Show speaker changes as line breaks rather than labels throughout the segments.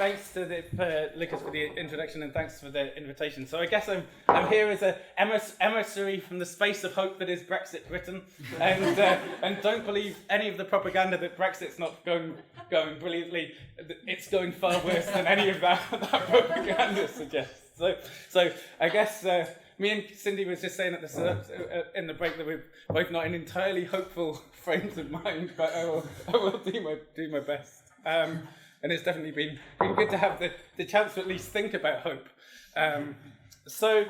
thanks to Lucas for the introduction, and thanks for the invitation. So I guess I'm here as an emissary from the space of hope that is Brexit Britain, and don't believe any of the propaganda that Brexit's not going brilliantly. It's going far worse than any of that propaganda suggests. So I guess me and Cindy was just saying at the in the break that we're both not in entirely hopeful frames of mind, but I will do my best. And it's definitely been good to have the chance to at least think about hope. So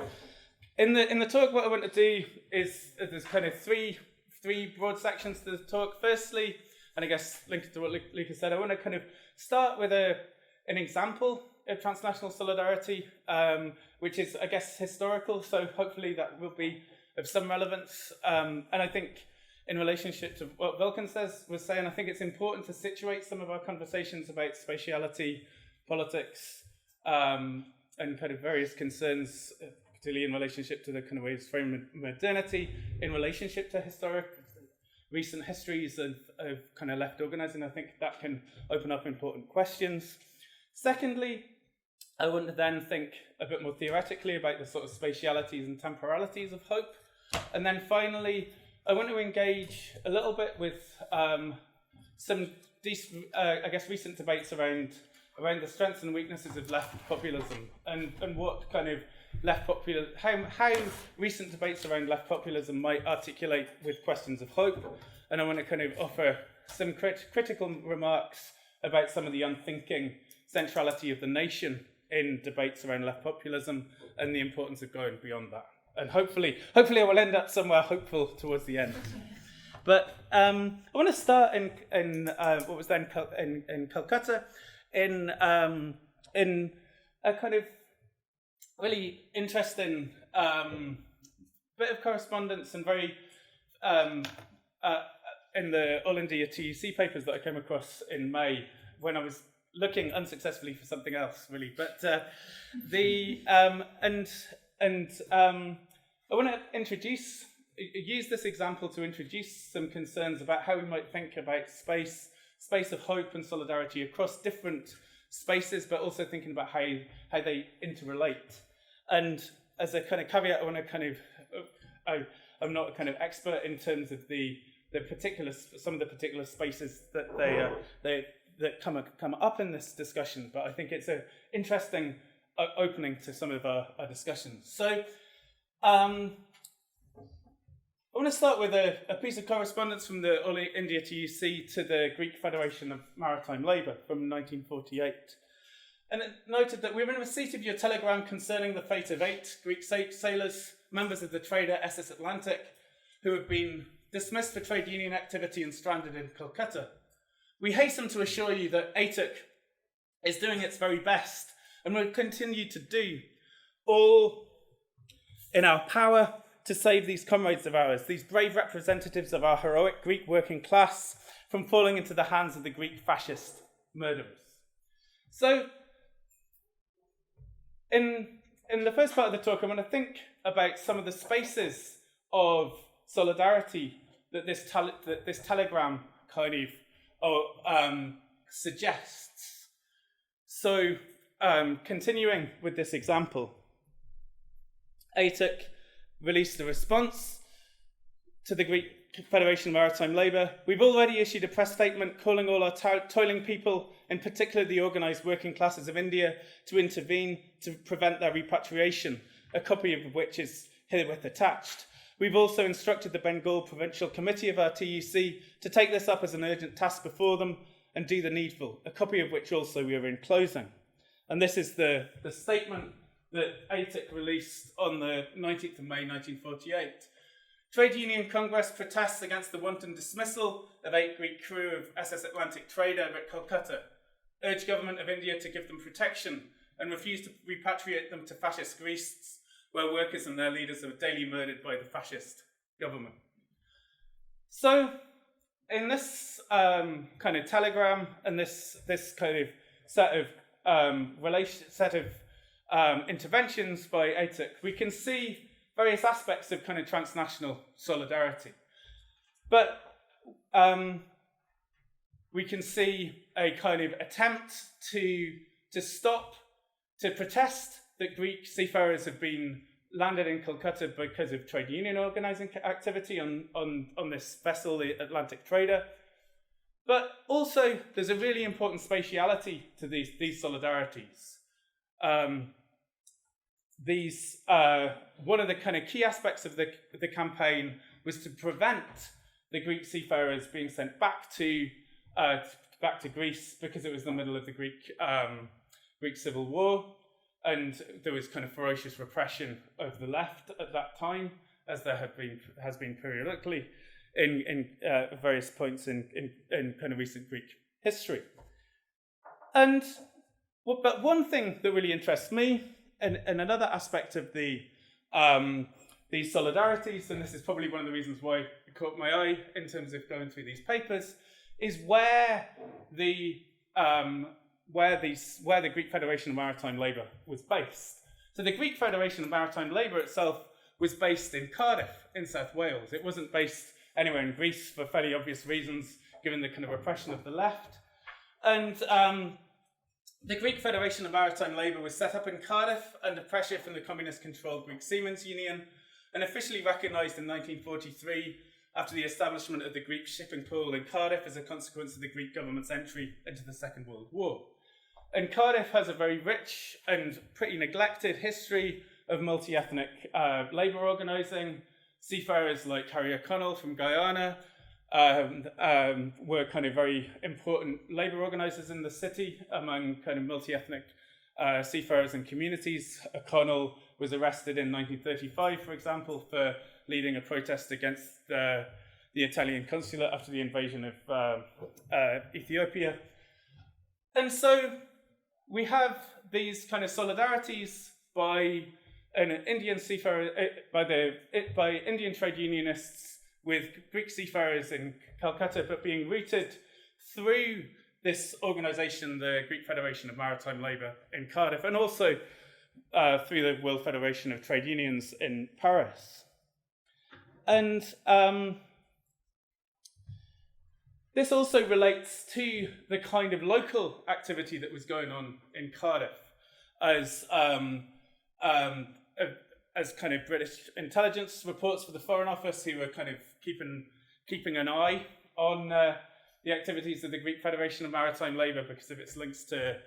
in the talk, what I want to do is there's kind of three broad sections to the talk. Firstly, and I guess linked to what Lucas said, I want to kind of start with an example of transnational solidarity, which is, I guess, historical. So hopefully that will be of some relevance. And I think in relationship to what Vulcan was saying, I think it's important to situate some of our conversations about spatiality, politics, and kind of various concerns, particularly in relationship to the kind of ways frame modernity, in relationship to recent histories of kind of left organising. I think that can open up important questions. Secondly, I want to then think a bit more theoretically about the sort of spatialities and temporalities of hope. And then finally, I want to engage a little bit with some, I guess, recent debates around the strengths and weaknesses of left populism, and what kind of how recent debates around left populism might articulate with questions of hope. And I want to kind of offer some critical remarks about some of the unthinking centrality of the nation in debates around left populism and the importance of going beyond that. And hopefully I will end up somewhere hopeful towards the end. But I want to start in what was then in Calcutta, in a kind of really interesting bit of correspondence, and very in the All India TUC papers that I came across in May when I was looking unsuccessfully for something else, really. But I want to use this example to introduce some concerns about how we might think about space of hope and solidarity across different spaces, but also thinking about how they interrelate. And as a kind of caveat, I want to kind of, I'm not a kind of expert in terms of some of the particular spaces that that come up in this discussion, but I think it's an interesting opening to some of our discussions. So I want to start with a piece of correspondence from the All India TUC to the Greek Federation of Maritime Labour from 1948. And it noted that we're in receipt of your telegram concerning the fate of 8 Greek sailors, members of the trader SS Atlantic, who have been dismissed for trade union activity and stranded in Calcutta. We hasten to assure you that ATUC is doing its very best and will continue to do all in our power to save these comrades of ours, these brave representatives of our heroic Greek working class, from falling into the hands of the Greek fascist murderers. So, in the first part of the talk, I'm going to think about some of the spaces of solidarity that this telegram kind of suggests. So, continuing with this example, ATUC released a response to the Greek Federation of Maritime Labour. We've already issued a press statement calling all our toiling people, in particular the organised working classes of India, to intervene to prevent their repatriation, a copy of which is herewith attached. We've also instructed the Bengal Provincial Committee of our TUC to take this up as an urgent task before them and do the needful, a copy of which also we are enclosing. And this is the statement that ATUC released on the 19th of May 1948. Trade Union Congress protests against the wanton dismissal of 8 Greek crew of SS Atlantic trader at Calcutta, urge Government of India to give them protection and refuse to repatriate them to fascist Greece, where workers and their leaders are daily murdered by the fascist government. So, in this kind of telegram and this kind of set of interventions by ATUC, we can see various aspects of kind of transnational solidarity. But we can see a kind of attempt to to protest that Greek seafarers have been landed in Calcutta because of trade union organising activity on this vessel, the Atlantic Trader. But also, there's a really important spatiality to these solidarities. One of the kind of key aspects of the campaign was to prevent the Greek seafarers being sent back to Greece, because it was the middle of the Greek Civil War, and there was kind of ferocious repression of the left at that time, as there has been periodically in various points in kind of recent Greek history. But one thing that really interests me, and another aspect of these solidarities, and this is probably one of the reasons why it caught my eye in terms of going through these papers, is where the Greek Federation of Maritime Labour was based. So the Greek Federation of Maritime Labour itself was based in Cardiff, in South Wales. It wasn't based anywhere in Greece for fairly obvious reasons, given the kind of repression of the left. And the Greek Federation of Maritime Labour was set up in Cardiff under pressure from the communist-controlled Greek Seamen's Union, and officially recognised in 1943 after the establishment of the Greek shipping pool in Cardiff as a consequence of the Greek government's entry into the Second World War. And Cardiff has a very rich and pretty neglected history of multi-ethnic labour organising. Seafarers like Harry O'Connell from Guyana were kind of very important labour organisers in the city among kind of multi-ethnic seafarers and communities. O'Connell was arrested in 1935, for example, for leading a protest against the Italian consulate after the invasion of Ethiopia. And so we have these kind of solidarities by an Indian seafarer, by Indian trade unionists with Greek seafarers in Calcutta, but being rooted through this organisation, the Greek Federation of Maritime Labour in Cardiff, and also through the World Federation of Trade Unions in Paris. And this also relates to the kind of local activity that was going on in Cardiff, as kind of British intelligence reports for the Foreign Office, who were kind of keeping an eye on the activities of the Greek Federation of Maritime Labour because of its links to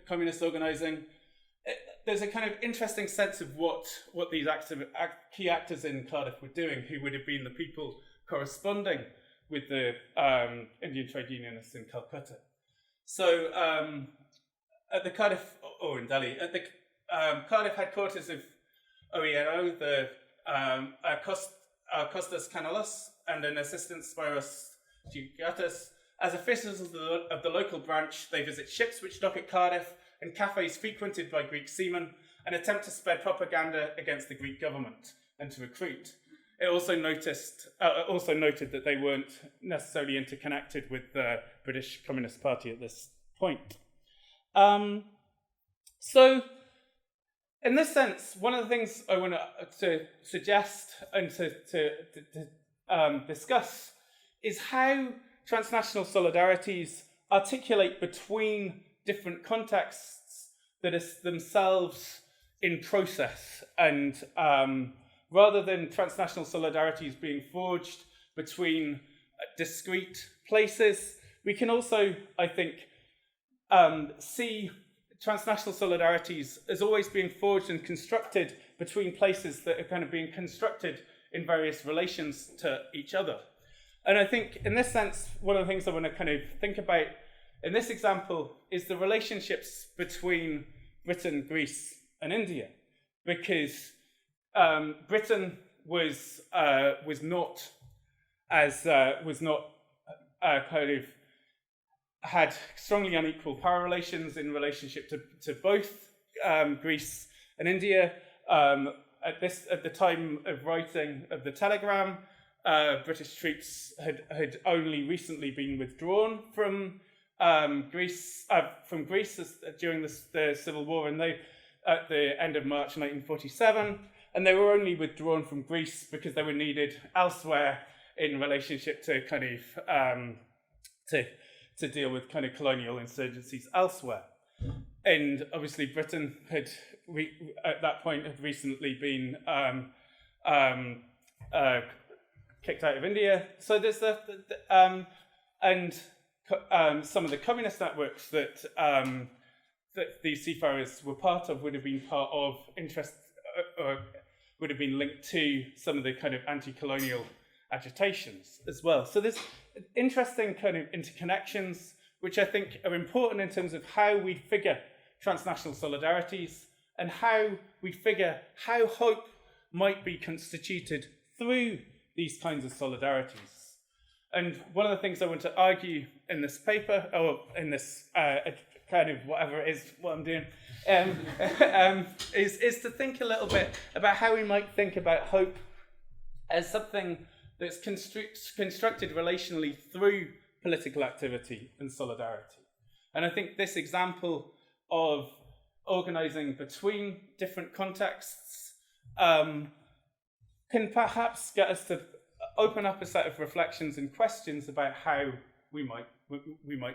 communist organising. There's a kind of interesting sense of what these key actors in Cardiff were doing, who would have been the people corresponding with the Indian trade unionists in Calcutta. So at the Cardiff, or in Delhi, at the Cardiff headquarters of OENO, the Kostas Kanalos and an assistant Spiros Gigatas, as officials of the local branch, they visit ships which dock at Cardiff and cafes frequented by Greek seamen and attempt to spread propaganda against the Greek government and to recruit. It also noted that they weren't necessarily interconnected with the British Communist Party at this point. So, in this sense, one of the things I want to suggest and to discuss is how transnational solidarities articulate between different contexts that are themselves in process, and rather than transnational solidarities being forged between discrete places, we can also, I think, see transnational solidarities as always being forged and constructed between places that are kind of being constructed in various relations to each other. And I think in this sense, one of the things I want to kind of think about in this example is the relationships between Britain, Greece, and India, because Britain was not kind of had strongly unequal power relations in relationship to both Greece and India. At the time of writing of the telegram, British troops had only recently been withdrawn from Greece during the Civil War, and at the end of March 1947, and they were only withdrawn from Greece because they were needed elsewhere in relationship to kind of to deal with kind of colonial insurgencies elsewhere. And obviously Britain had, at that point, had recently been kicked out of India. So there's some of the communist networks that these seafarers were part of would have been part of or would have been linked to some of the kind of anti-colonial agitations as well. So there's interesting kind of interconnections, which I think are important in terms of how we figure transnational solidarities and how we figure how hope might be constituted through these kinds of solidarities. And one of the things I want to argue in this paper, or in this kind of whatever it is, what I'm doing, is to think a little bit about how we might think about hope as something that's constructed relationally through political activity and solidarity. And I think this example of organising between different contexts can perhaps get us to open up a set of reflections and questions about how we might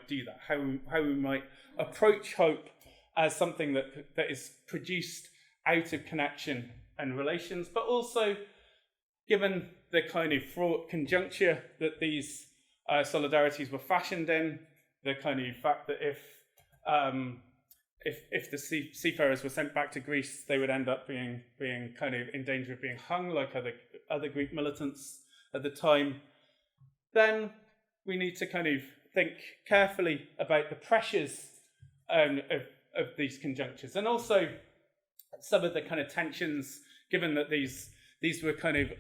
do that, how we might approach hope as something that is produced out of connection and relations, but also given the kind of fraught conjuncture that these solidarities were fashioned in, the kind of fact that if the seafarers were sent back to Greece, they would end up being kind of in danger of being hung like other Greek militants at the time, then we need to kind of think carefully about the pressures of these conjunctures, and also some of the kind of tensions, given that these were kind of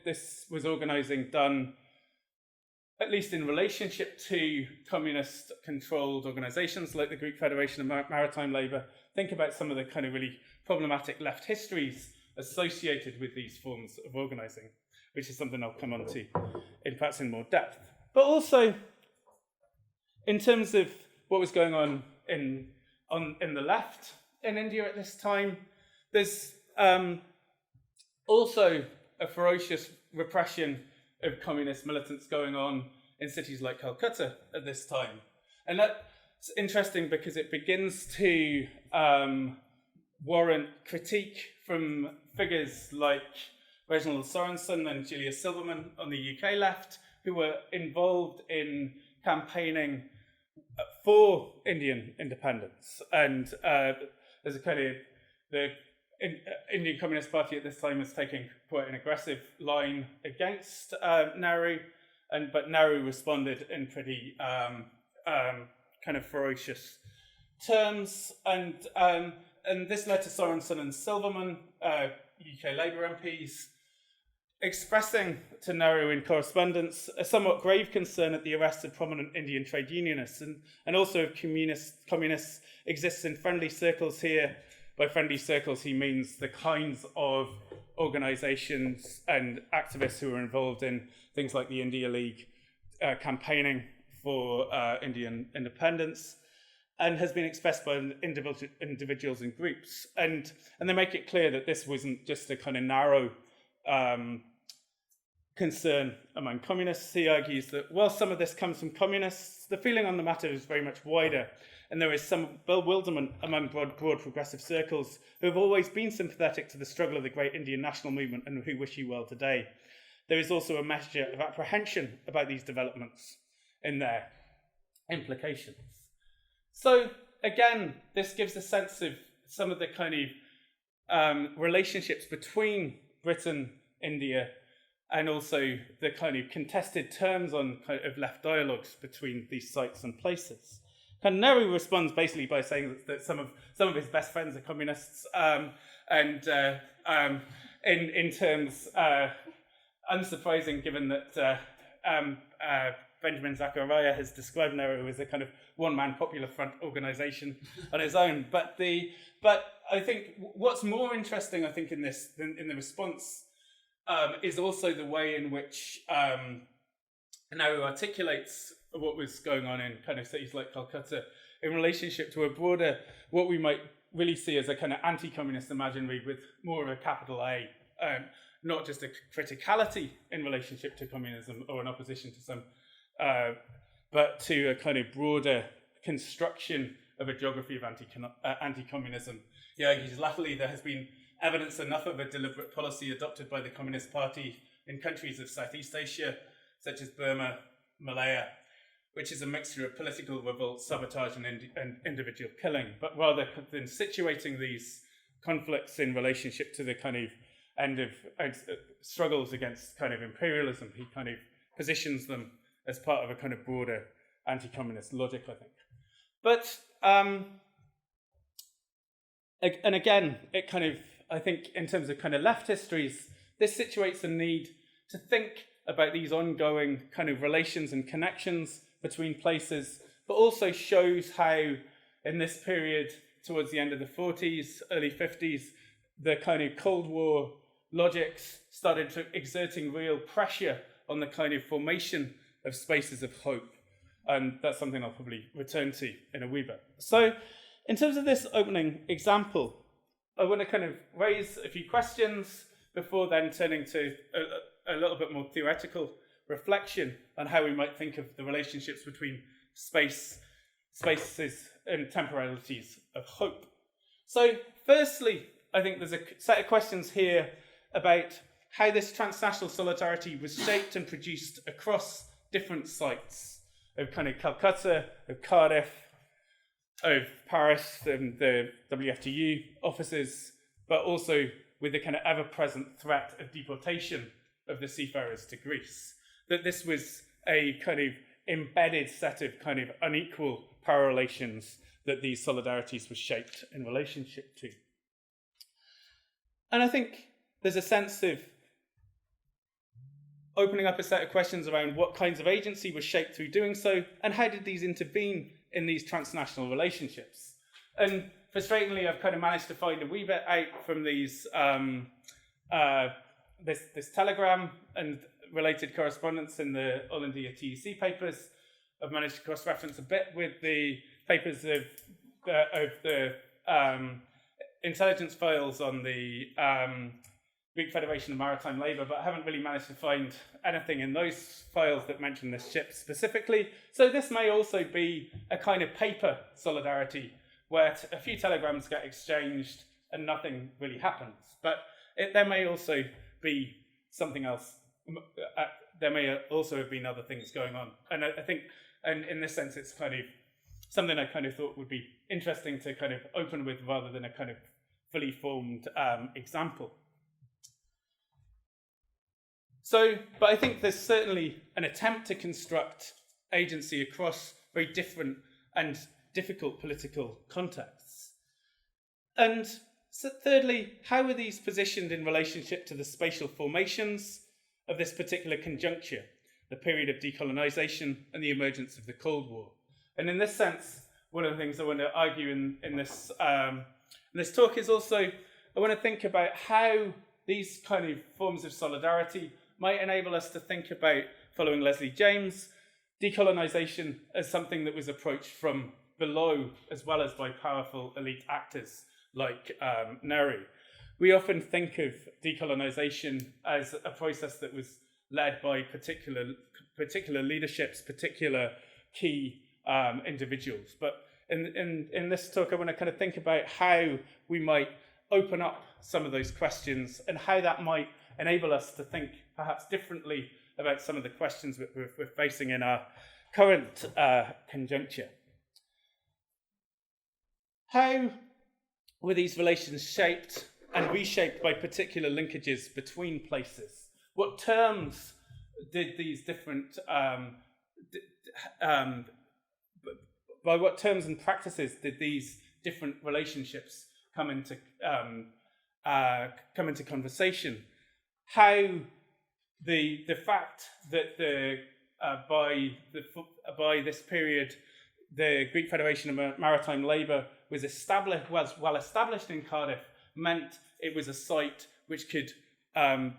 this was organising done at least in relationship to communist-controlled organisations like the Greek Federation of Maritime Labour. Think about some of the kind of really problematic left histories associated with these forms of organising, which is something I'll come on to perhaps in more depth. But also, in terms of what was going on in the left in India at this time, there's also a ferocious repression of communist militants going on in cities like Calcutta at this time. And that's interesting because it begins to warrant critique from figures like Reginald Sorensen and Julia Silverman on the UK left, who were involved in campaigning for Indian independence. And there's a kind of, the Indian Communist Party at this time was taking quite an aggressive line against Nehru, but Nehru responded in pretty kind of ferocious terms, and this led to Sorensen and Silverman, UK Labour MPs, expressing to Nehru in correspondence a somewhat grave concern at the arrest of prominent Indian trade unionists, and also if communists exist in friendly circles here. By friendly circles, he means the kinds of organisations and activists who are involved in things like the India League, campaigning for Indian independence, and has been expressed by individuals and groups. And they make it clear that this wasn't just a kind of narrow concern among communists. He argues that while some of this comes from communists, the feeling on the matter is very much wider, and there is some bewilderment among broad progressive circles who have always been sympathetic to the struggle of the great Indian national movement and who wish you well today. There is also a measure of apprehension about these developments in their implications. So again, this gives a sense of some of the kind of relationships between Britain, India, and also the kind of contested terms on kind of left dialogues between these sites and places. And Nehru responds basically by saying that some of his best friends are communists, and in terms unsurprising, given that Benjamin Zachariah has described Nehru as a kind of one-man Popular Front organisation on his own. But I think what's more interesting, I think, in the response is also the way in which Nehru articulates what was going on in kind of cities like Calcutta in relationship to a broader, what we might really see as a kind of anti-communist imaginary with more of a capital A, not just a criticality in relationship to communism or an opposition to some but to a kind of broader construction of a geography of anti-communism. He argues, latterly there has been evidence enough of a deliberate policy adopted by the Communist Party in countries of Southeast Asia, such as Burma, Malaya, which is a mixture of political revolt, sabotage, and individual killing. But rather than situating these conflicts in relationship to the kind of end of struggles against kind of imperialism, he kind of positions them as part of a kind of broader anti-communist logic, I think. But, and again, it kind of, I think in terms of kind of left histories, this situates the need to think about these ongoing kind of relations and connections between places, but also shows how in this period, towards the end of the 40s, early 50s, the kind of Cold War logics started exerting real pressure on the kind of formation of spaces of hope. And that's something I'll probably return to in a wee bit. So in terms of this opening example, I want to kind of raise a few questions before then turning to a little bit more theoretical reflection on how we might think of the relationships between spaces and temporalities of hope. So firstly, I think there's a set of questions here about how this transnational solidarity was shaped and produced across different sites of kind of Calcutta, of Cardiff, of Paris, and the WFTU offices, but also with the kind of ever-present threat of deportation of the seafarers to Greece. That this was a kind of embedded set of kind of unequal power relations that these solidarities were shaped in relationship to. And I think there's a sense of opening up a set of questions around what kinds of agency was shaped through doing so, and how did these intervene in these transnational relationships. And frustratingly, I've kind of managed to find a wee bit out from these this telegram and related correspondence in the All India TEC papers. I've managed to cross-reference a bit with the papers of the intelligence files on the Greek Federation of Maritime Labour, but I haven't really managed to find anything in those files that mention this ship specifically. So this may also be a kind of paper solidarity where a few telegrams get exchanged and nothing really happens. But there may also be something else. There may also have been other things going on. And I think, and in this sense, it's kind of something I kind of thought would be interesting to kind of open with rather than a kind of fully formed example. So, but I think there's certainly an attempt to construct agency across very different and difficult political contexts. And so thirdly, how were these positioned in relationship to the spatial formations of this particular conjuncture, the period of decolonisation and the emergence of the Cold War? And in this sense, one of the things I want to argue in this talk is also, I want to think about how these kind of forms of solidarity might enable us to think about, following Leslie James, decolonisation as something that was approached from below as well as by powerful elite actors like Nehru. We often think of decolonisation as a process that was led by particular leaderships, particular key individuals. But in this talk, I want to kind of think about how we might open up some of those questions and how that might enable us to think perhaps differently about some of the questions that we're facing in our current conjuncture. How were these relations shaped and reshaped by particular linkages between places? What terms did these different, by what terms and practices did these different relationships come into conversation? How the fact that by this period the Greek Federation of Maritime Labour was well established in Cardiff meant it was a site which could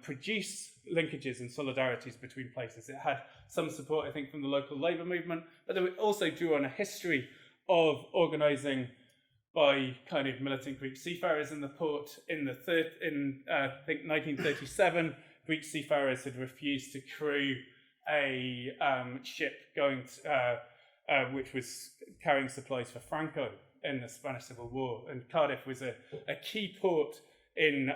produce linkages and solidarities between places. It had some support, I think, from the local labour movement, but it also drew on a history of organising by kind of militant Greek seafarers in the port. I think 1937, Greek seafarers had refused to crew a ship going which was carrying supplies for Franco in the Spanish Civil War, and Cardiff was a key port in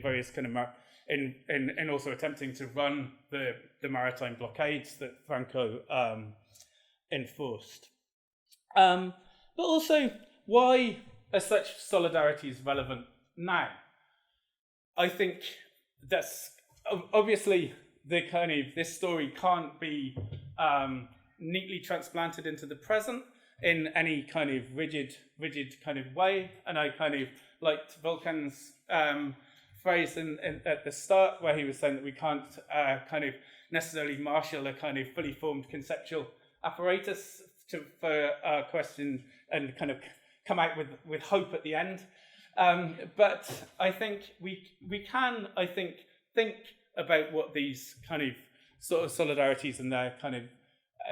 various kind of in also attempting to run the maritime blockades that Franco enforced. But also, why are such solidarities relevant now? I think that's obviously this story can't be neatly transplanted into the present in any kind of rigid kind of way. And I kind of liked Vulcan's phrase at the start, where he was saying that we can't kind of necessarily marshal a kind of fully formed conceptual apparatus for our question and kind of come out with hope at the end. But I think we can, I think about what these kind of sort of solidarities and their kind of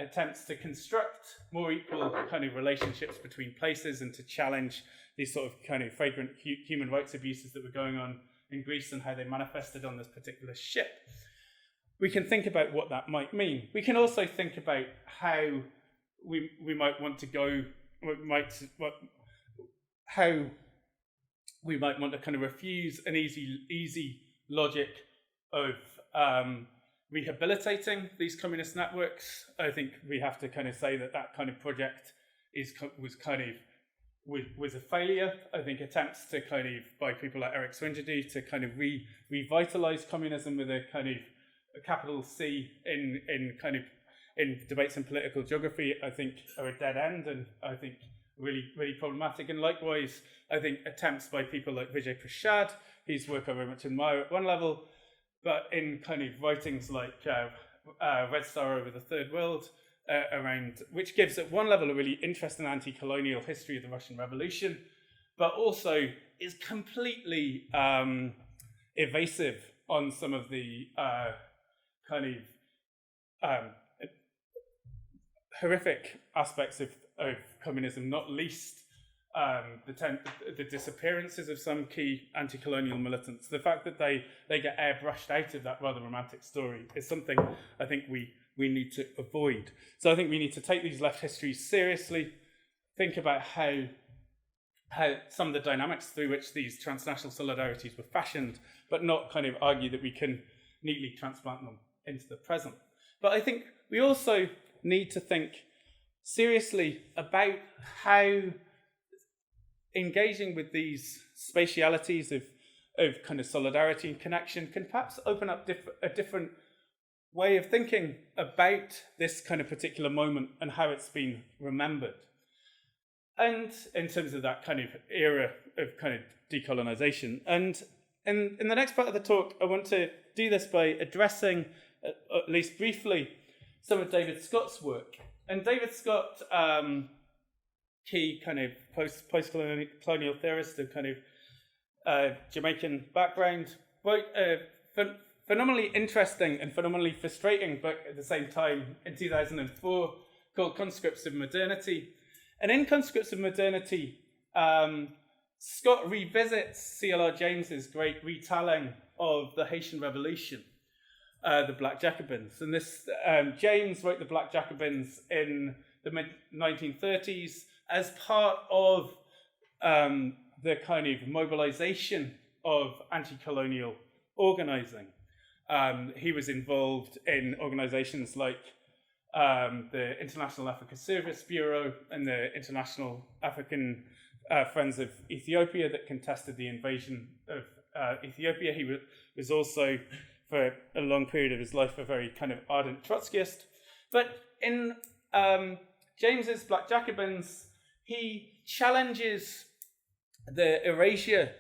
attempts to construct more equal kind of relationships between places and to challenge these sort of kind of flagrant human rights abuses that were going on in Greece and how they manifested on this particular ship. We can think about what that might mean. We can also think about how we might want to go, how we might want to kind of refuse an easy logic of rehabilitating these communist networks. I think we have to kind of say that kind of project was a failure. I think attempts to kind of, by people like Eric Swingerdy, to kind of revitalize communism with a kind of a capital C in debates in political geography, I think are a dead end, and I think really problematic. And likewise, I think attempts by people like Vijay Prashad, whose work I very much admire at one level, but in kind of writings like Red Star Over the Third World, around, which gives at one level a really interesting anti-colonial history of the Russian Revolution, but also is completely evasive on some of the kind of horrific aspects of communism, not least the disappearances of some key anti-colonial militants. The fact that they get airbrushed out of that rather romantic story is something I think we need to avoid. So I think we need to take these left histories seriously, think about how some of the dynamics through which these transnational solidarities were fashioned, but not kind of argue that we can neatly transplant them into the present. But I think we also need to think seriously about how engaging with these spatialities of kind of solidarity and connection can perhaps open up a different way of thinking about this kind of particular moment and how it's been remembered. And in terms of that kind of era of kind of decolonisation. And in the next part of the talk, I want to do this by addressing, at least briefly, some of David Scott's work. And David Scott, key kind of post-colonial theorist of kind of Jamaican background, wrote a phenomenally interesting and phenomenally frustrating book at the same time in 2004 called Conscripts of Modernity. And in Conscripts of Modernity, Scott revisits C.L.R. James's great retelling of the Haitian Revolution, the Black Jacobins. And this James wrote the Black Jacobins in the mid-1930s as part of the kind of mobilization of anti-colonial organizing. He was involved in organizations like the International Africa Service Bureau and the International African Friends of Ethiopia that contested the invasion of Ethiopia. He was also, for a long period of his life, a very kind of ardent Trotskyist. But in James's Black Jacobins, he challenges the erasure,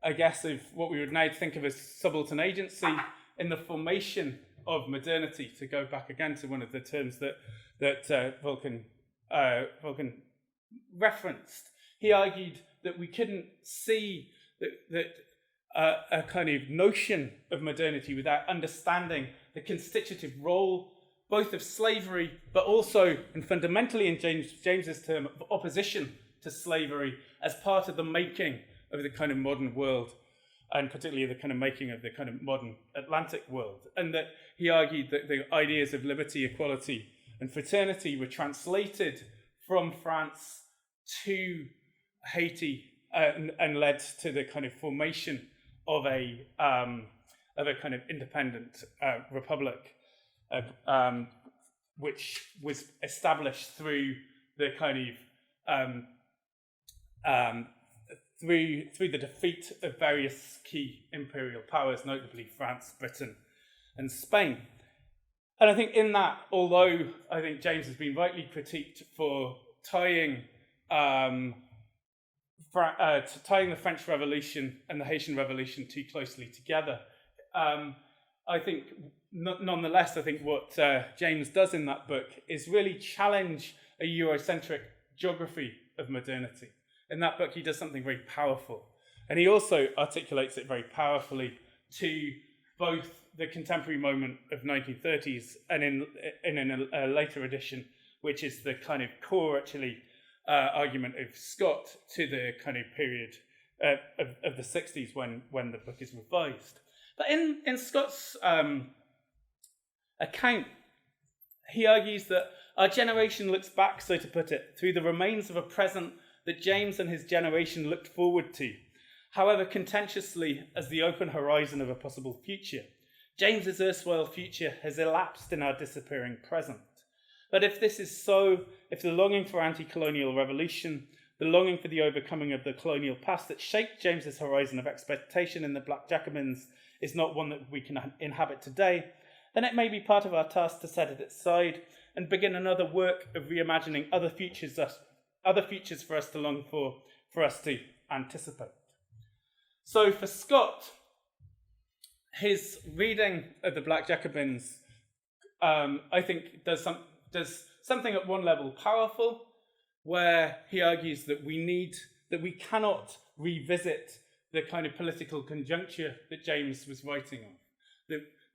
I guess, of what we would now think of as subaltern agency in the formation of modernity, to go back again to one of the terms that Vulcan referenced. He argued that we couldn't see that a kind of notion of modernity without understanding the constitutive role both of slavery, but also, and fundamentally in James's term, of opposition to slavery as part of the making of the kind of modern world, and particularly the kind of making of the kind of modern Atlantic world. And that he argued that the ideas of liberty, equality, and fraternity were translated from France to Haiti and led to the kind of formation of a kind of independent republic, which was established through the kind of through the defeat of various key imperial powers, notably France, Britain, and Spain. And I think in that, although I think James has been rightly critiqued for tying the French Revolution and the Haitian Revolution too closely together, I think nonetheless, I think what James does in that book is really challenge a Eurocentric geography of modernity. In that book, he does something very powerful. And he also articulates it very powerfully to both the contemporary moment of 1930s and in a later edition, which is the kind of core, actually, argument of Scott to the kind of period of the 60s when the book is revised. But in Scott's account, he argues that our generation looks back, so to put it, through the remains of a present that James and his generation looked forward to, however contentiously as the open horizon of a possible future. James's erstwhile future has elapsed in our disappearing present. But if this is so, if the longing for anti-colonial revolution, the longing for the overcoming of the colonial past that shaped James's horizon of expectation in the Black Jacobins is not one that we can inhabit today, then it may be part of our task to set it aside and begin another work of reimagining other futures for us to long for us to anticipate. So for Scott, his reading of the Black Jacobins, I think, does something at one level powerful, where he argues that we cannot revisit the kind of political conjuncture that James was writing on.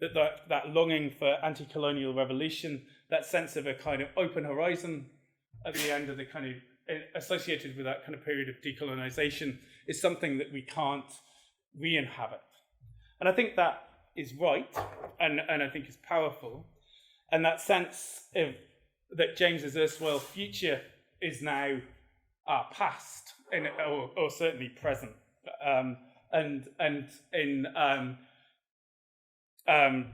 That longing for anti-colonial revolution, that sense of a kind of open horizon at the end of the kind of associated with that kind of period of decolonisation, is something that we can't re-inhabit. And I think that is right, and I think is powerful. And that sense of that James's erstwhile future is now past, or certainly present. And in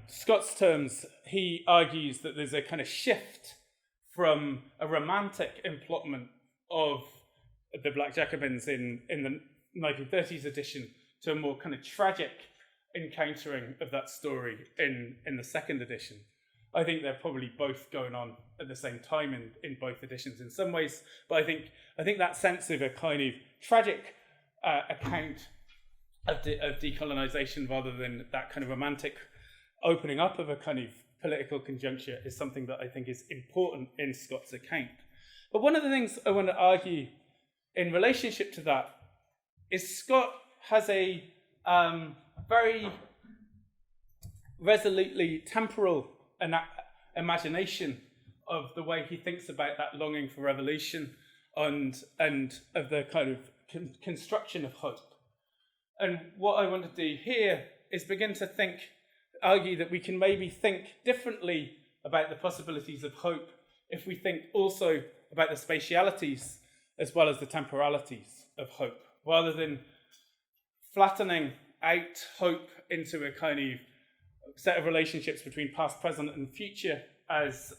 Scott's terms, he argues that there's a kind of shift from a romantic emplotment of the Black Jacobins in the 1930s edition to a more kind of tragic encountering of that story in the second edition. I think they're probably both going on at the same time in both editions in some ways, but I think that sense of a kind of tragic account of decolonisation rather than that kind of romantic opening up of a kind of political conjuncture is something that I think is important in Scott's account. But one of the things I want to argue in relationship to that is Scott has a very resolutely temporal imagination of the way he thinks about that longing for revolution and of the kind of construction of hope. And what I want to do here is begin to argue that we can maybe think differently about the possibilities of hope if we think also about the spatialities as well as the temporalities of hope, rather than flattening out hope into a kind of set of relationships between past, present, and future, as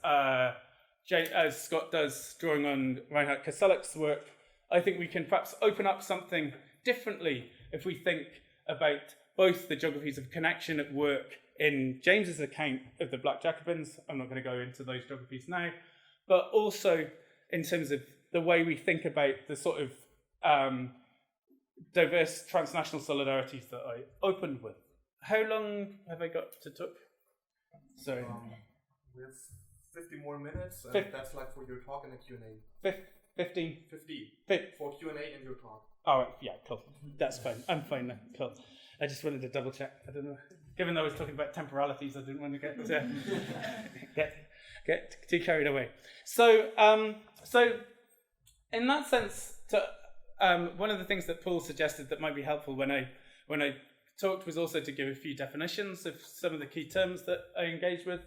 Scott does, drawing on Reinhard Koselleck's work. I think we can perhaps open up something differently if we think about both the geographies of connection at work in James's account of the Black Jacobins. I'm not going to go into those geographies now, but also in terms of the way we think about the sort of diverse transnational solidarities that I opened with. How long have I got to talk? Sorry.
We have 50 more minutes, and that's like for your talk and a Q&A.
15?
15. For Q&A and your talk.
All right, yeah, cool. That's fine. I'm fine now. Cool. I just wanted to double check. I don't know. Given that I was talking about temporalities, I didn't want to get too carried away. So in that sense, one of the things that Paul suggested that might be helpful when I talked was also to give a few definitions of some of the key terms that I engage with.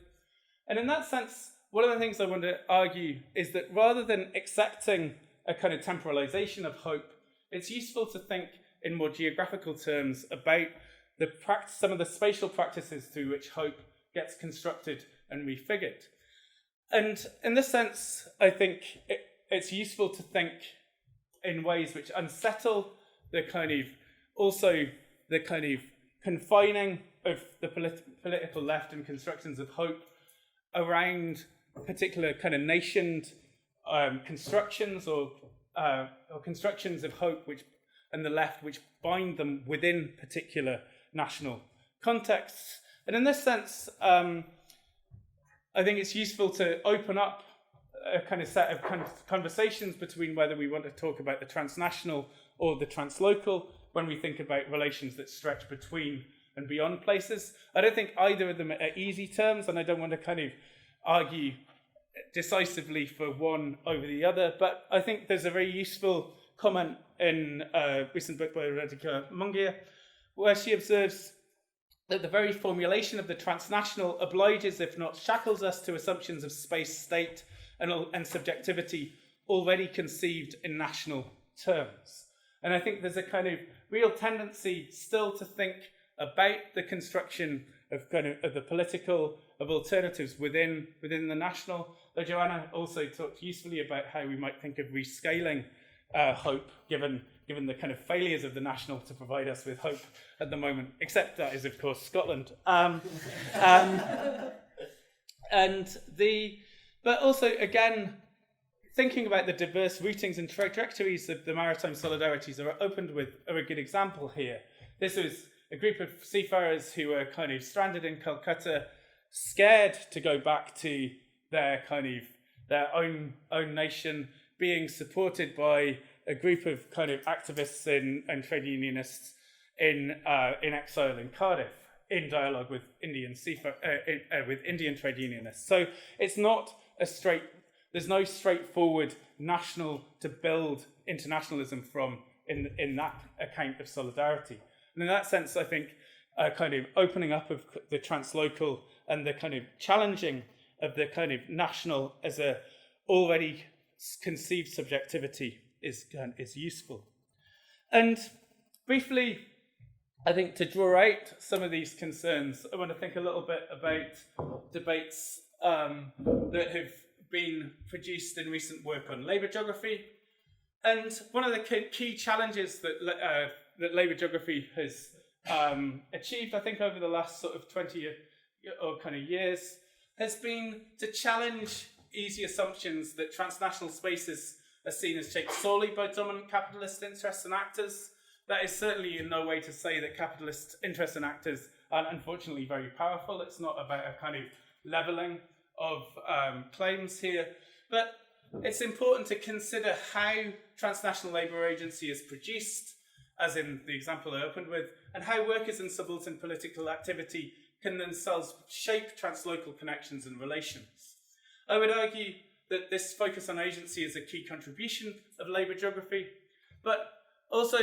And in that sense, one of the things I want to argue is that rather than accepting a kind of temporalization of hope, it's useful to think in more geographical terms about some of the spatial practices through which hope gets constructed and refigured. And in this sense, I think it's useful to think in ways which unsettle the kind of confining of the political left and constructions of hope around particular kind of nationed constructions or constructions of hope and the left which bind them within particular national contexts. And in this sense, I think it's useful to open up a kind of set of conversations between whether we want to talk about the transnational or the translocal when we think about relations that stretch between and beyond places. I don't think either of them are easy terms, and I don't want to kind of argue decisively for one over the other, but I think there's a very useful comment in a recent book by Radhika Mungia, where she observes that the very formulation of the transnational obliges, if not shackles us, to assumptions of space, state, and subjectivity already conceived in national terms. And I think there's a kind of real tendency still to think about the construction of the political, of alternatives within the national. Though Joanna also talked usefully about how we might think of rescaling hope, given the kind of failures of the national to provide us with hope at the moment, except that is, of course, Scotland. But also, again, thinking about the diverse routings and trajectories of the maritime solidarities are a good example here. This was a group of seafarers who were kind of stranded in Calcutta, scared to go back to their own nation, being supported by a group of kind of activists and trade unionists in exile in Cardiff, in dialogue with Indian trade unionists. So it's not there's no straightforward national to build internationalism from in that account of solidarity. And in that sense, I think kind of opening up of the translocal and the kind of challenging of the kind of national as a already conceived subjectivity is useful. And briefly, I think to draw out some of these concerns, I want to think a little bit about debates that have been produced in recent work on labour geography. And one of the key challenges that labour geography has achieved, I think, over the last sort of 20 or kind of years, has been to challenge easy assumptions that transnational spaces are seen as shaped solely by dominant capitalist interests and actors. That is certainly in no way to say that capitalist interests and actors aren't unfortunately very powerful. It's not about a kind of levelling of claims here, but it's important to consider how transnational labour agency is produced, as in the example I opened with, and how workers in subaltern political activity can themselves shape translocal connections and relations. I would argue that this focus on agency is a key contribution of labour geography, but also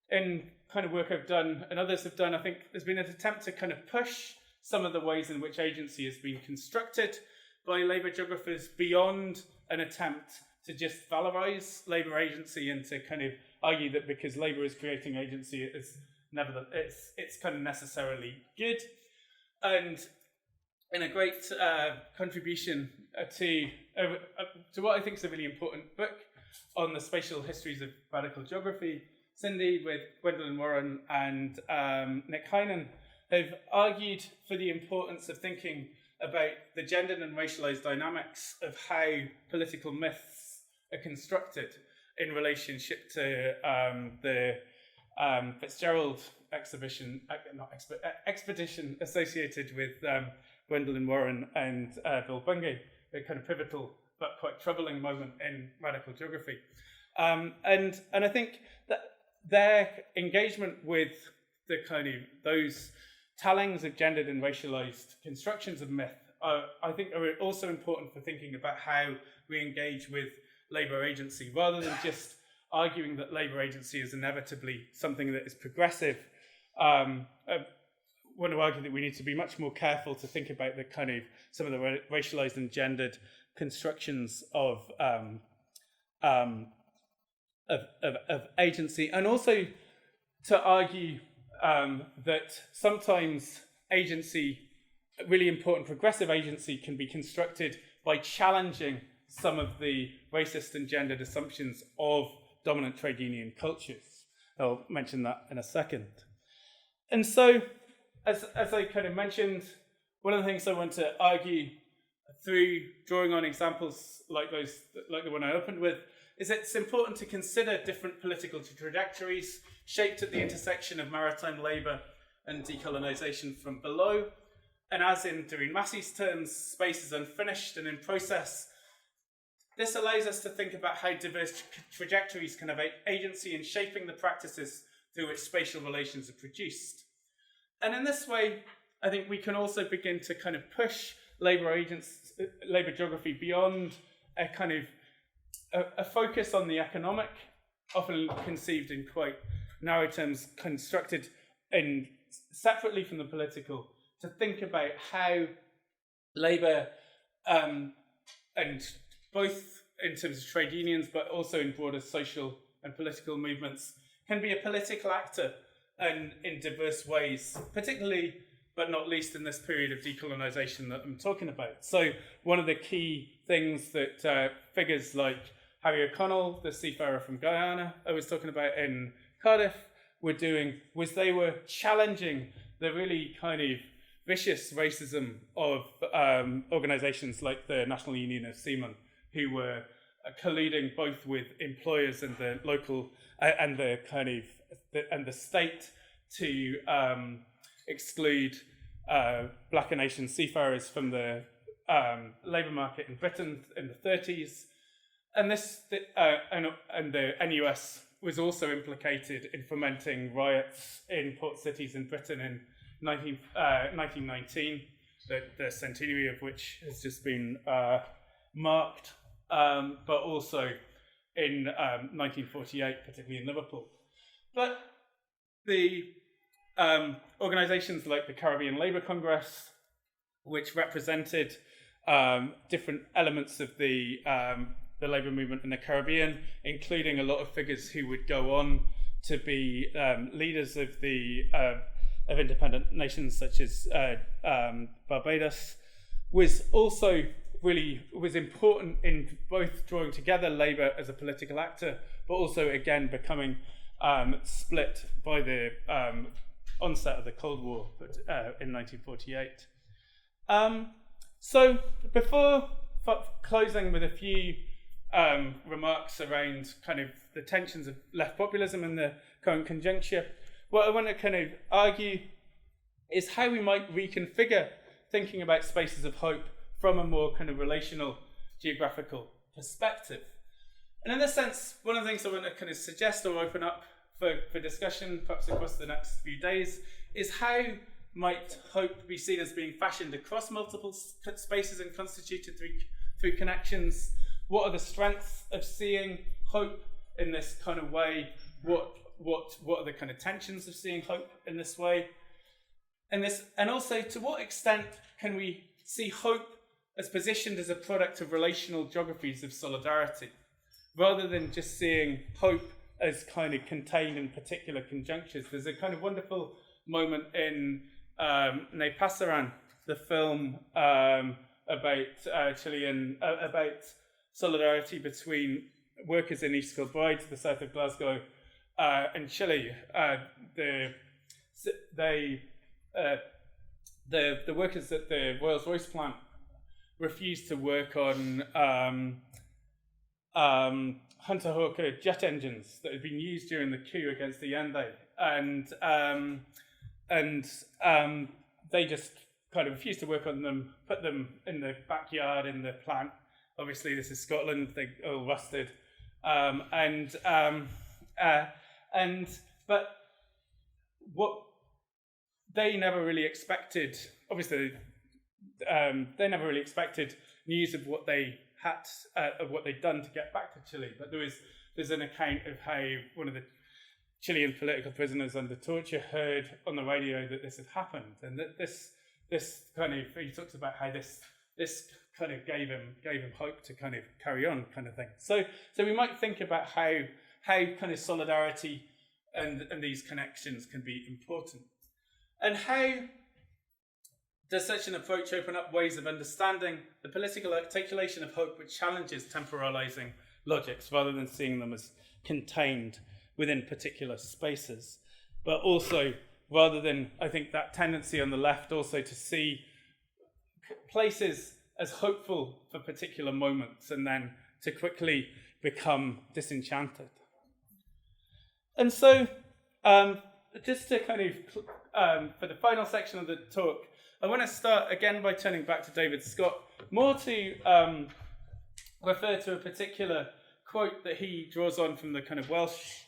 in kind of work I've done and others have done, I think there's been an attempt to kind of push some of the ways in which agency has been constructed by labour geographers beyond an attempt to just valorise labour agency and to kind of argue that because labour is creating agency, it's kind of necessarily good. And in a great contribution to what I think is a really important book on the spatial histories of radical geography, Cindy, with Gwendolyn Warren and Nick Heinen, have argued for the importance of thinking about the gendered and racialized dynamics of how political myths are constructed in relationship to the Fitzgerald expedition associated with Gwendolyn Warren and Bill Bungay, a kind of pivotal but quite troubling moment in radical geography. And I think that their engagement with the kind of those tellings of gendered and racialized constructions of myth, I think are also important for thinking about how we engage with labour agency, rather than just arguing that labour agency is inevitably something that is progressive. want to argue that we need to be much more careful to think about the kind of some of the racialized and gendered constructions of agency, and also to argue that sometimes agency, really important progressive agency, can be constructed by challenging some of the racist and gendered assumptions of dominant trade union cultures. I'll mention that in a second. And so, as I kind of mentioned, one of the things I want to argue through drawing on examples like the one I opened with, is it's important to consider different political trajectories shaped at the intersection of maritime labour and decolonisation from below. And as in Doreen Massey's terms, space is unfinished and in process. This allows us to think about how diverse trajectories can have agency in shaping the practices through which spatial relations are produced. And in this way, I think we can also begin to kind of push labour geography beyond a kind of a focus on the economic, often conceived in quite narrow terms, constructed in separately from the political, to think about how labour, and both in terms of trade unions, but also in broader social and political movements, can be a political actor and in diverse ways, particularly, but not least, in this period of decolonisation that I'm talking about. So one of the key things that figures like Harry O'Connell, the seafarer from Guyana I was talking about in Cardiff, were doing was they were challenging the really kind of vicious racism of organisations like the National Union of Seamen, who were colluding both with employers and the local and the kind of and the state to exclude black and Asian seafarers from the labour market in Britain in the 30s, and the NUS was also implicated in fomenting riots in port cities in Britain in 1919, the centenary of which has just been marked, but also in 1948, particularly in Liverpool. But the organisations like the Caribbean Labour Congress, which represented different elements of the labour movement in the Caribbean, including a lot of figures who would go on to be leaders of the of independent nations such as Barbados, was also was important in both drawing together labour as a political actor, but also again becoming split by the onset of the Cold War in 1948. So before closing with a few remarks around kind of the tensions of left populism in the current conjuncture, what I want to kind of argue is how we might reconfigure thinking about spaces of hope from a more kind of relational geographical perspective. And in this sense, one of the things I want to kind of suggest or open up for discussion, perhaps across the next few days, is how might hope be seen as being fashioned across multiple spaces and constituted through connections? What are the strengths of seeing hope in this kind of way? What are the kind of tensions of seeing hope in this way? And also, to what extent can we see hope as positioned as a product of relational geographies of solidarity, rather than just seeing hope as kind of contained in particular conjunctures? There's a kind of wonderful moment in Ne Passerán, the film about Chilean, about solidarity between workers in East Kilbride, to the south of Glasgow, and Chile. The workers at the Rolls-Royce plant refused to work on Hunter Hawker jet engines that had been used during the coup against the Allende, and they just kind of refused to work on them, put them in the backyard in the plant. Obviously, this is Scotland; they all rusted, but what they never really expected, obviously, they never really expected news of what they had, of what they'd done to get back to Chile. But there's an account of how one of the Chilean political prisoners under torture heard on the radio that this had happened, and that this kind of, he talks about how this kind of gave him hope to kind of carry on, kind of thing. So we might think about how kind of solidarity and these connections can be important, and how does such an approach open up ways of understanding the political articulation of hope which challenges temporalizing logics rather than seeing them as contained within particular spaces, but also rather than, I think, that tendency on the left also to see places as hopeful for particular moments and then to quickly become disenchanted. And so, just to kind of, for the final section of the talk, I want to start again by turning back to David Scott, more to refer to a particular quote that he draws on from the kind of Welsh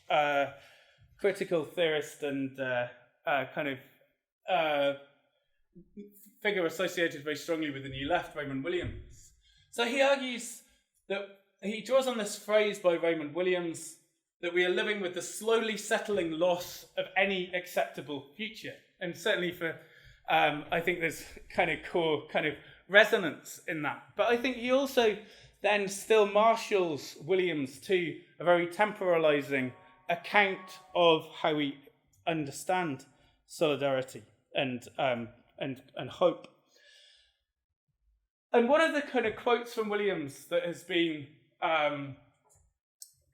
critical theorist and kind of figure associated very strongly with the New Left, Raymond Williams. So he argues that he draws on this phrase by Raymond Williams that we are living with the slowly settling loss of any acceptable future. And certainly for, I think there's kind of core kind of resonance in that. But I think he also then still marshals Williams to a very temporalizing account of how we understand solidarity and hope. And one of the kind of quotes from Williams that has been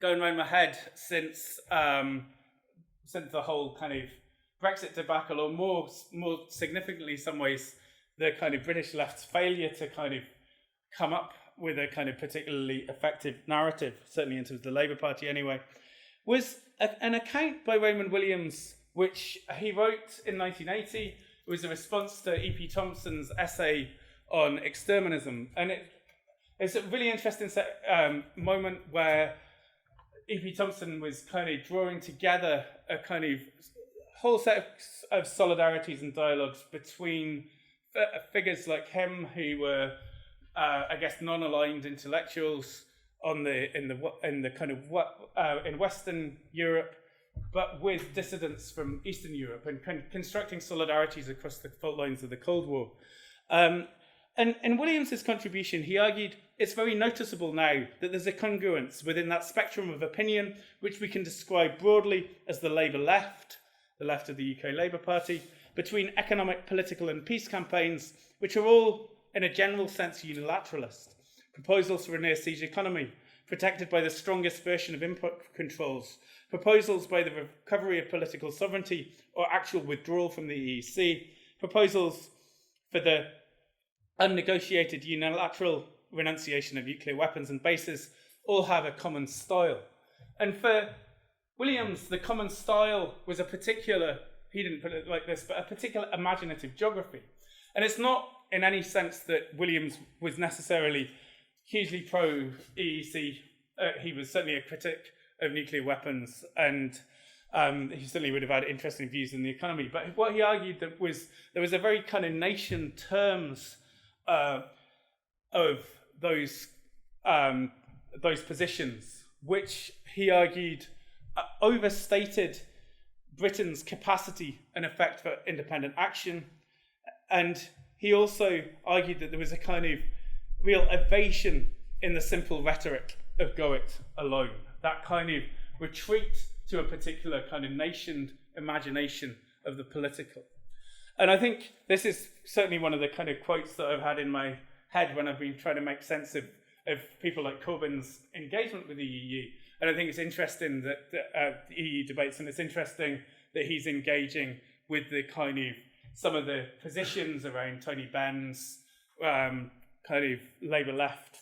going around my head since the whole kind of Brexit debacle, or more significantly, in some ways, the kind of British left's failure to kind of come up with a kind of particularly effective narrative, certainly in terms of the Labour Party anyway, was an account by Raymond Williams, which he wrote in 1980. It was a response to E.P. Thompson's essay on exterminism. And it's a really interesting moment where E.P. Thompson was kind of drawing together a kind of whole set of solidarities and dialogues between figures like him who were, I guess, non-aligned intellectuals in Western Europe, but with dissidents from Eastern Europe, and constructing solidarities across the fault lines of the Cold War. And in Williams's contribution, he argued it's very noticeable now that there's a congruence within that spectrum of opinion, which we can describe broadly as the Labour left, the left of the UK Labour Party, between economic, political and peace campaigns, which are all, in a general sense, unilateralist. Proposals for a near-siege economy, protected by the strongest version of import controls, proposals by the recovery of political sovereignty or actual withdrawal from the EEC, proposals for the unnegotiated unilateral renunciation of nuclear weapons and bases, all have a common style. And for Williams, the common style was a particular, he didn't put it like this, but a particular imaginative geography. And it's not in any sense that Williams was necessarily hugely pro-EEC. He was certainly a critic of nuclear weapons, and he certainly would have had interesting views in the economy. But what he argued that was there was a very kind of nation terms of those positions, which he argued overstated Britain's capacity and effect for independent action. And he also argued that there was a kind of real evasion in the simple rhetoric of go it alone, that kind of retreat to a particular kind of nation imagination of the political. And I think this is certainly one of the kind of quotes that I've had in my head when I've been trying to make sense of people like Corbyn's engagement with the EU. And I think it's interesting that the EU debates, and it's interesting that he's engaging with the kind of some of the positions around Tony Benn's kind of Labour left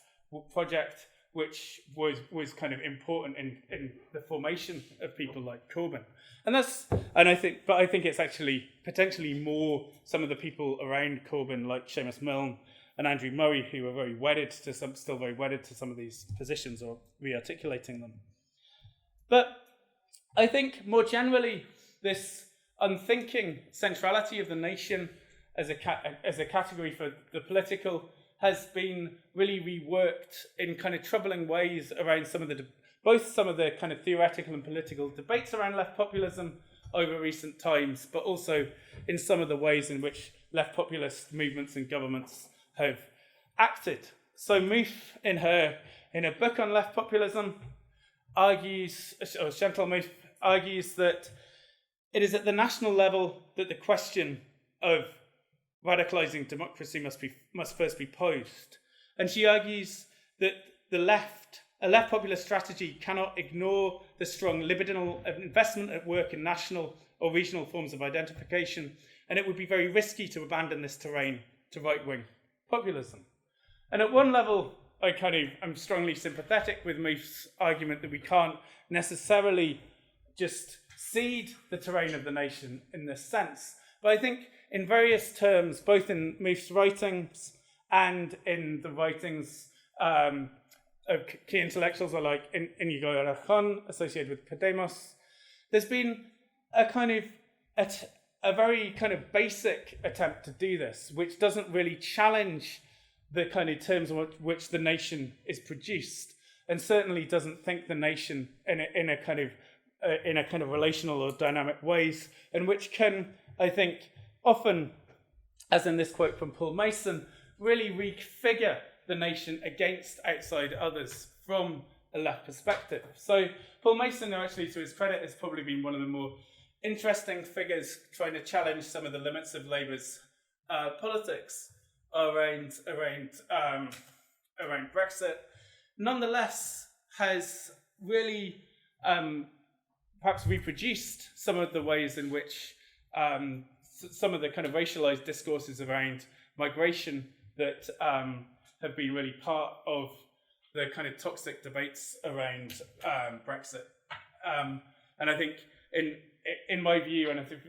project, which was kind of important in the formation of people like Corbyn. I think it's actually potentially more some of the people around Corbyn, like Seamus Milne and Andrew Murray, who are still very wedded to some of these positions or re-articulating them. But I think more generally, this unthinking centrality of the nation as a category for the political has been really reworked in kind of troubling ways around some of the both some of the kind of theoretical and political debates around left populism over recent times, but also in some of the ways in which left populist movements and governments have acted. So Muth, in her book on left populism, Chantal Mouffe argues that it is at the national level that the question of radicalizing democracy must first be posed. And she argues that a left populist strategy cannot ignore the strong libidinal investment at work in national or regional forms of identification, and it would be very risky to abandon this terrain to right-wing populism. And at one level, I'm strongly sympathetic with Mouffe's argument that we can't necessarily just cede the terrain of the nation in this sense. But I think in various terms, both in Mouffe's writings and in the writings of key intellectuals like Inigo Errejón, associated with Podemos, there's been a very kind of basic attempt to do this, which doesn't really challenge the kind of terms in which the nation is produced, and certainly doesn't think the nation in a kind of relational or dynamic ways, and which can, I think, often, as in this quote from Paul Mason, really refigure the nation against outside others from a left perspective. So Paul Mason, actually, to his credit, has probably been one of the more interesting figures trying to challenge some of the limits of Labour's politics around Brexit. Nonetheless, has really perhaps reproduced some of the ways in which some of the kind of racialized discourses around migration that have been really part of the kind of toxic debates around Brexit. And I think in my view, and I think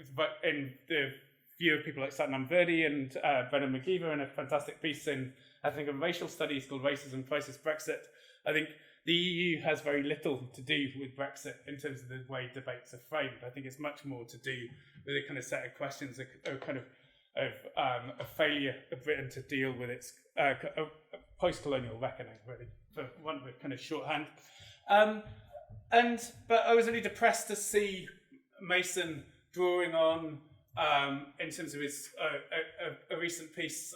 in the view of people like Satnam Virdi and Brennan McGeever in a fantastic piece in, I think, in racial studies called Racism, Crisis, Brexit, I think the EU has very little to do with Brexit in terms of the way debates are framed. I think it's much more to do with a kind of set of questions of a failure of Britain to deal with its post-colonial reckoning, really, for one kind of shorthand. But I was really depressed to see Mason drawing on, in terms of his a recent piece,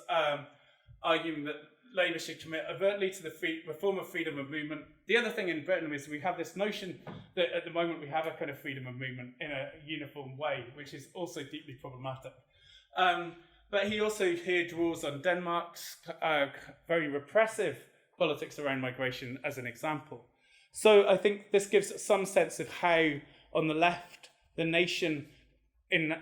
arguing that Labour should commit overtly to the reform of freedom of movement. The other thing in Britain is we have this notion that at the moment we have a kind of freedom of movement in a uniform way, which is also deeply problematic. But he also here draws on Denmark's very repressive politics around migration as an example. So I think this gives some sense of how, on the left, the nation in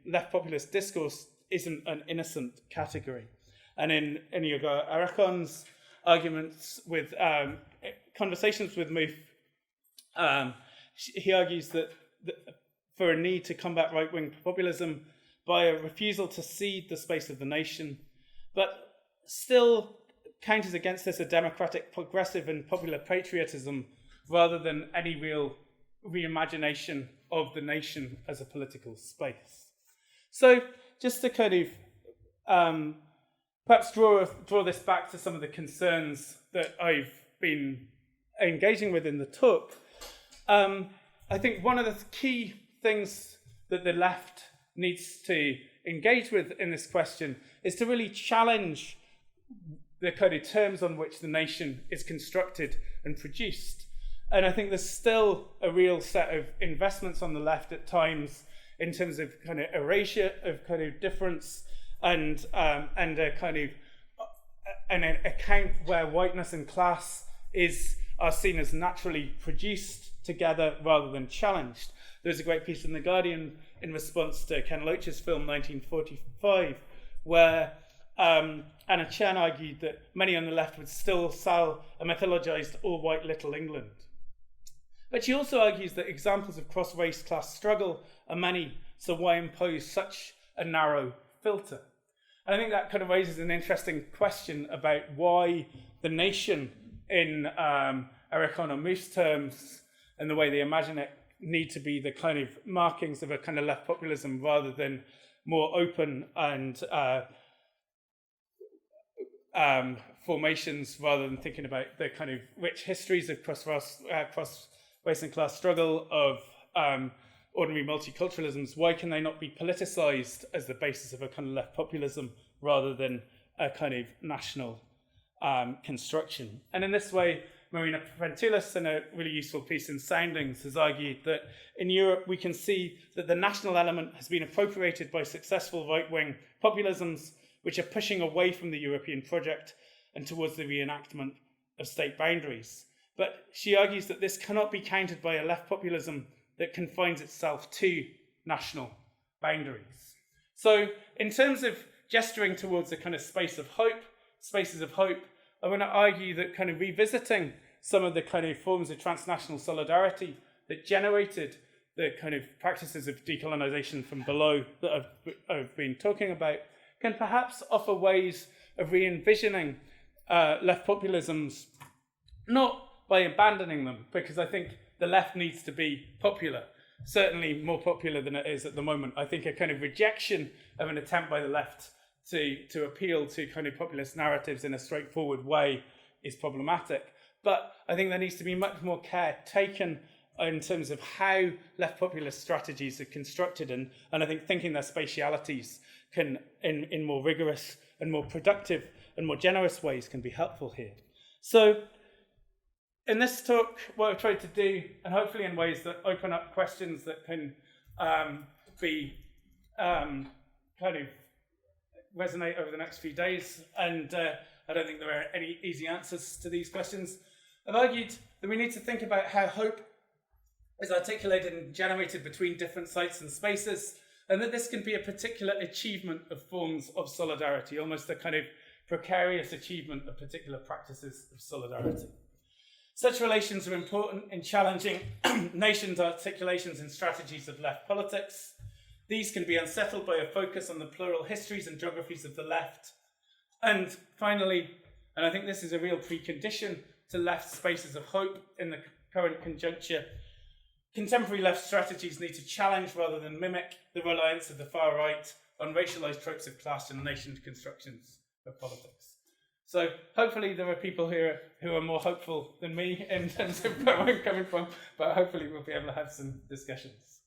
left populist discourse isn't an innocent category. And in Inigo Errejón's arguments with conversations with Mouffe, he argues that for a need to combat right-wing populism by a refusal to cede the space of the nation, but still counters against this a democratic, progressive and popular patriotism rather than any real reimagination of the nation as a political space. So just to kind of perhaps draw this back to some of the concerns that I've been engaging with in the talk, I think one of the key things that the left needs to engage with in this question is to really challenge the kind of terms on which the nation is constructed and produced. And I think there's still a real set of investments on the left at times in terms of kind of erasure of kind of difference and a kind of an account where whiteness and class are seen as naturally produced together rather than challenged. There's a great piece in The Guardian in response to Ken Loach's film 1945, where Anna Chen argued that many on the left would still sell a mythologized all-white Little England. But she also argues that examples of cross-race class struggle are many, so why impose such a narrow filter? And I think that kind of raises an interesting question about why the nation, in Errejón or Mouffe's terms, and the way they imagine it, need to be the kind of markings of a kind of left populism rather than more open and formations rather than thinking about the kind of rich histories of cross-race and class struggle of ordinary multiculturalisms. Why can they not be politicized as the basis of a kind of left populism rather than a kind of national construction? And in this way, Marina Prentoulis, in a really useful piece in Soundings, has argued that in Europe we can see that the national element has been appropriated by successful right-wing populisms which are pushing away from the European project and towards the reenactment of state boundaries. But she argues that this cannot be countered by a left populism that confines itself to national boundaries. So in terms of gesturing towards a kind of spaces of hope, I want to argue that kind of revisiting some of the kind of forms of transnational solidarity that generated the kind of practices of decolonisation from below that I've been talking about can perhaps offer ways of re-envisioning left populisms, not by abandoning them, because I think the left needs to be popular, certainly more popular than it is at the moment. I think a kind of rejection of an attempt by the left to appeal to kind of populist narratives in a straightforward way is problematic. But I think there needs to be much more care taken in terms of how left populist strategies are constructed, and I think thinking their spatialities can, in more rigorous and more productive and more generous ways, can be helpful here. So in this talk, what I've tried to do, and hopefully in ways that open up questions that can be kind of resonate over the next few days, and I don't think there are any easy answers to these questions. I've argued that we need to think about how hope is articulated and generated between different sites and spaces, and that this can be a particular achievement of forms of solidarity, almost a kind of precarious achievement of particular practices of solidarity. Such relations are important in challenging nations' articulations and strategies of left politics. These can be unsettled by a focus on the plural histories and geographies of the left. And finally, and I think this is a real precondition to left spaces of hope in the current conjuncture, contemporary left strategies need to challenge rather than mimic the reliance of the far right on racialized tropes of class and nation constructions of politics. So hopefully there are people here who are more hopeful than me in terms of where I'm coming from, but hopefully we'll be able to have some discussions.